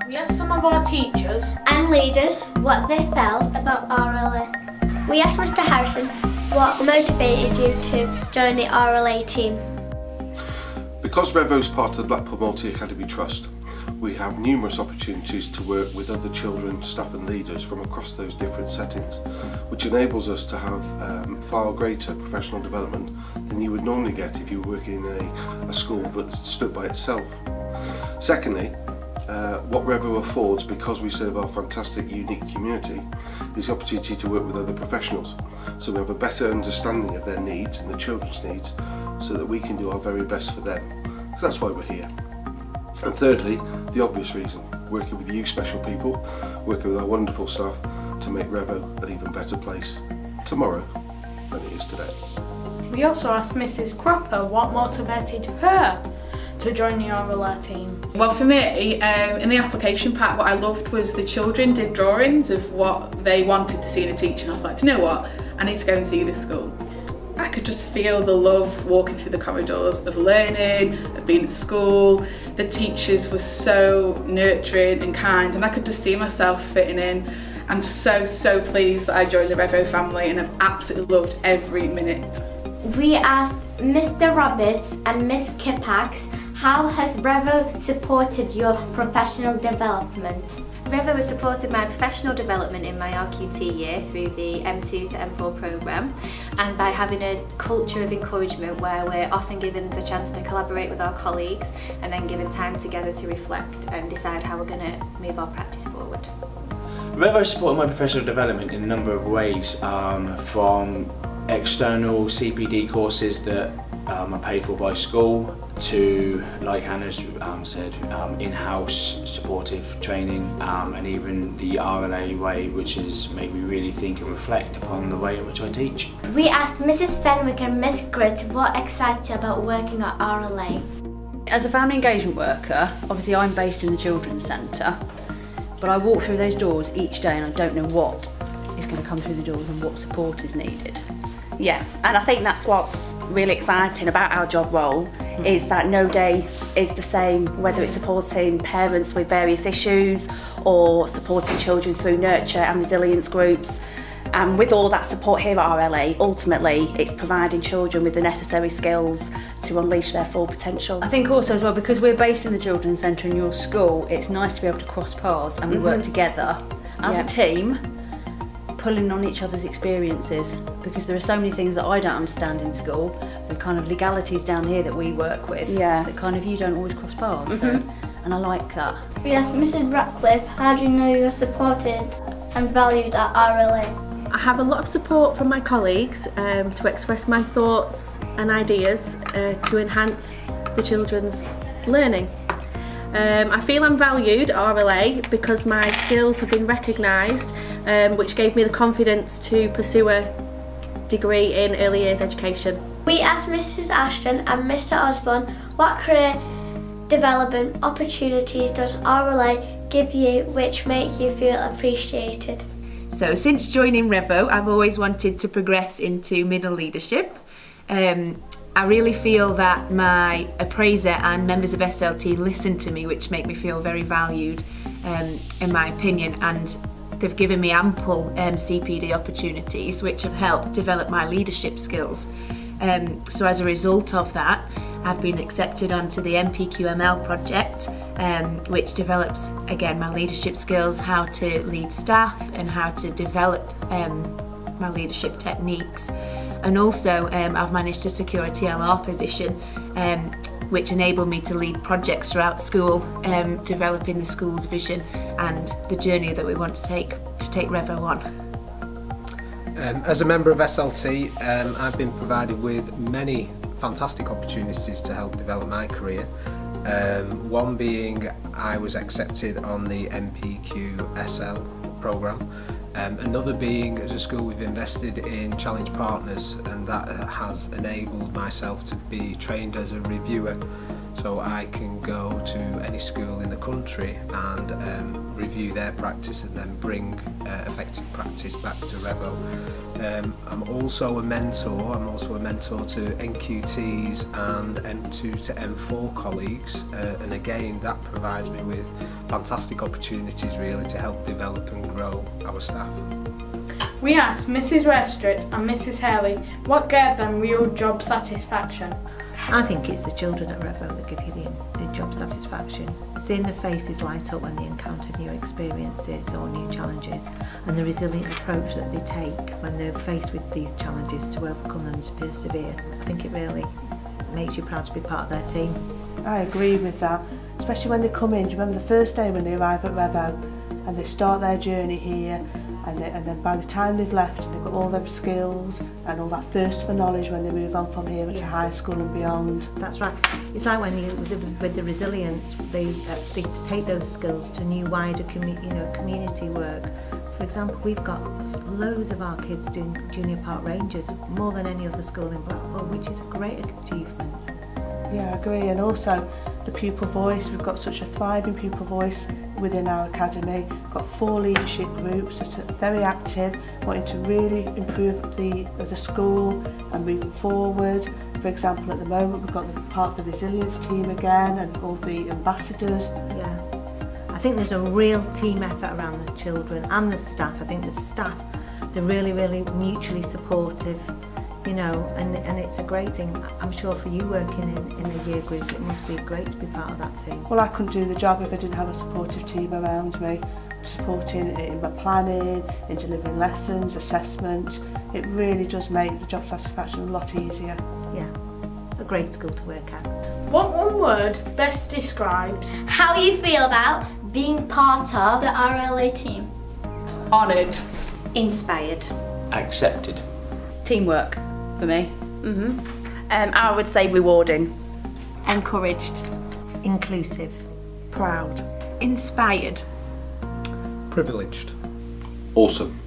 We asked some of our teachers and leaders what they felt about RLA. We asked Mr Harrison what motivated you to join the RLA team. Because Revoe is part of the Blackpool Multi-Academy Trust, we have numerous opportunities to work with other children, staff and leaders from across those different settings, which enables us to have far greater professional development than you would normally get if you were working in a school that stood by itself. Secondly, what Revoe affords, because we serve our fantastic, unique community, is the opportunity to work with other professionals. So we have a better understanding of their needs and the children's needs, so that we can do our very best for them. Because that's why we're here. And thirdly, the obvious reason, working with you special people, working with our wonderful staff to make Revoe an even better place tomorrow than it is today. We also asked Mrs Cropper what motivated her to join the RLA team. Well, for me, in the application pack, what I loved was the children did drawings of what they wanted to see in a teacher, and I was like, do you know what, I need to go and see this school. I could just feel the love walking through the corridors of learning, of being at school. The teachers were so nurturing and kind, and I could just see myself fitting in. I'm so pleased that I joined the Revoe family, and I've absolutely loved every minute. We asked Mr Roberts and Miss Kipax, how has Revoe supported your professional development? Revoe has supported my professional development in my RQT year through the M2 to M4 programme, and by having a culture of encouragement where we're often given the chance to collaborate with our colleagues and then given time together to reflect and decide how we're going to move our practice forward. Revoe supported my professional development in a number of ways, from external CPD courses that are paid for by school, to, like Hannah's said, in-house supportive training, and even the RLA way, which has made me really think and reflect upon the way in which I teach. We asked Mrs Fenwick and Miss Grit what excites you about working at RLA. As a family engagement worker, obviously I'm based in the Children's Centre, but I walk through those doors each day and I don't know what is going to come through the doors and what support is needed. Yeah, and I think that's what's really exciting about our job role, is that no day is the same, whether it's supporting parents with various issues or supporting children through nurture and resilience groups. And with all that support here at RLA, ultimately it's providing children with the necessary skills to unleash their full potential. I think also as well, because we're based in the Children's Centre in your school, it's nice to be able to cross paths and we work together as a team, pulling on each other's experiences, because there are so many things that I don't understand in school, the kind of legalities down here that we work with, that kind of you don't always cross paths, so, and I like that. We asked Mrs Ratcliffe, how do you know you're supported and valued at RLA? I have a lot of support from my colleagues to express my thoughts and ideas to enhance the children's learning. I feel I'm valued at RLA because my skills have been recognised, which gave me the confidence to pursue a degree in early years education. We asked Mrs Ashton and Mr Osborne what career development opportunities does RLA give you which make you feel appreciated? So since joining Revoe, I've always wanted to progress into middle leadership. I really feel that my appraiser and members of SLT listen to me, which make me feel very valued, in my opinion, and they've given me ample CPD opportunities which have helped develop my leadership skills. So as a result of that, I've been accepted onto the MPQML project, which develops, again, my leadership skills, how to lead staff and how to develop my leadership techniques. And also I've managed to secure a TLR position, which enabled me to lead projects throughout school, developing the school's vision and the journey that we want to take Revoe on. As a member of SLT, I've been provided with many fantastic opportunities to help develop my career. One being I was accepted on the MPQSL programme. Another being, as a school, we've invested in Challenge Partners, and that has enabled myself to be trained as a reviewer So I can go to any school in the country and review their practice and then bring effective practice back to Revoe. I'm also a mentor. I'm also a mentor to NQTs and M2 to M4 colleagues, and again that provides me with fantastic opportunities really to help develop and grow our staff. We asked Mrs Restritt and Mrs Haley what gave them real job satisfaction. I think it's the children at Revoe that give you the job satisfaction. Seeing their faces light up when they encounter new experiences or new challenges, and the resilient approach that they take when they're faced with these challenges to overcome them and to persevere. I think it really makes you proud to be part of their team. I agree with that, especially when they come in. Do you remember the first day when they arrive at Revoe and they start their journey here? And then by the time they've left, they've got all their skills and all that thirst for knowledge when they move on from here into high school and beyond. That's right. It's like when with the resilience, they take those skills to new wider community work. For example, we've got loads of our kids doing junior park rangers, more than any other school in Blackpool, which is a great achievement. Yeah, I agree. And also the pupil voice. We've got such a thriving pupil voice within our academy. We've got 4 leadership groups that are very active, wanting to really improve the school and moving forward. For example, at the moment we've got part of the resilience team again and all the ambassadors. Yeah, I think there's a real team effort around the children and the staff. I think the staff, they're really mutually supportive. You know, and it's a great thing. I'm sure for you working in a year group, it must be great to be part of that team. Well, I couldn't do the job if I didn't have a supportive team around me, supporting in my planning, in delivering lessons, assessment. It really does make the job satisfaction a lot easier. Yeah, a great school to work at. What one word best describes how you feel about being part of the RLA team? Honoured. Inspired. Accepted. Teamwork for me. I would say rewarding. Encouraged. Inclusive. Proud. Inspired. Privileged. Awesome.